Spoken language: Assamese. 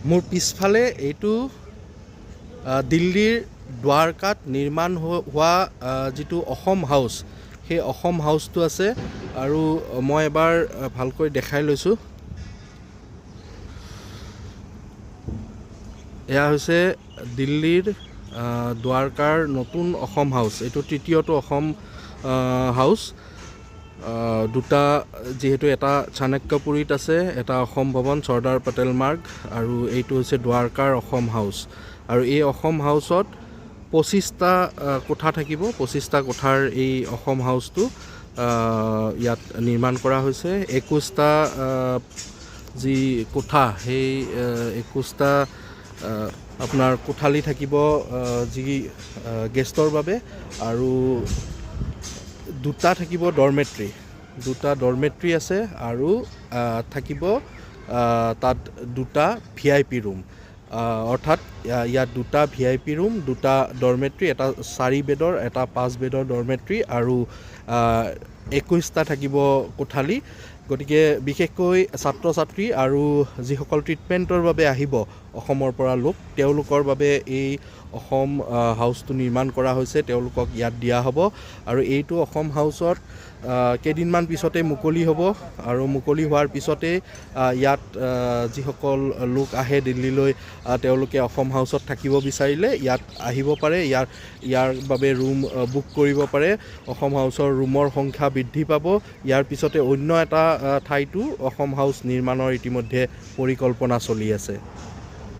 মোৰ পিছফালে এইটো দিল্লীৰ দ্বাৰকাত নিৰ্মাণ হোৱা যিটো অসম হাউচ, সেই অসম হাউচটো আছে। আৰু মই এবাৰ ভালকৈ দেখাই লৈছোঁ। এয়া হৈছে দিল্লীৰ দ্বাৰকাৰ নতুন অসম হাউচ। এইটো তৃতীয়টো অসম হাউচ। দুটা, যিহেতু এটা চাণক্যপুৰীত আছে, এটা অসম ভৱন চৰ্দাৰ পেটেল মাৰ্গ, আৰু এইটো হৈছে দ্বাৰকাৰ অসম হাউচ। আৰু এই অসম হাউচত 25টা কোঠা থাকিব। 25টা কোঠাৰ এই অসম হাউচটো ইয়াত নিৰ্মাণ কৰা হৈছে। 21টা যি কোঠা, সেই 21টা আপোনাৰ কোঠালি থাকিব যি গেষ্টৰ বাবে, আৰু দুটা থাকিব ডৰমেট্ৰি। দুটা ডৰমেট্ৰি আছে, আৰু থাকিব তাত দুটা VIP ৰুম। অৰ্থাৎ ইয়াত দুটা VIP ৰুম, দুটা ডৰমেট্ৰি, এটা 4 বেডৰ, এটা 5 বেডৰ ডৰমেট্ৰি, আৰু 21টা থাকিব কোঠালি। গতিকে বিশেষকৈ ছাত্ৰ ছাত্ৰী আৰু যিসকল ট্ৰিটমেণ্টৰ বাবে আহিব অসমৰ পৰা লোক, তেওঁলোকৰ বাবে এই অসম হাউচটো নিৰ্মাণ কৰা হৈছে। তেওঁলোকক ইয়াত দিয়া হ'ব। আৰু এইটো অসম হাউচত কেইদিনমান পিছতে মুকলি হ'ব, আৰু মুকলি হোৱাৰ পিছতে ইয়াত যিসকল লোক আহে দিল্লীলৈ, তেওঁলোকে অসম হাউচত থাকিব বিচাৰিলে ইয়াত আহিব পাৰে। ইয়াৰ বাবে ৰুম বুক কৰিব পাৰে। অসম হাউচৰ ৰুমৰ সংখ্যা বৃদ্ধি পাব। ইয়াৰ পিছতে অন্য এটা ঠাইতো অসম হাউচ নিৰ্মাণৰ ইতিমধ্যে পৰিকল্পনা চলি আছে।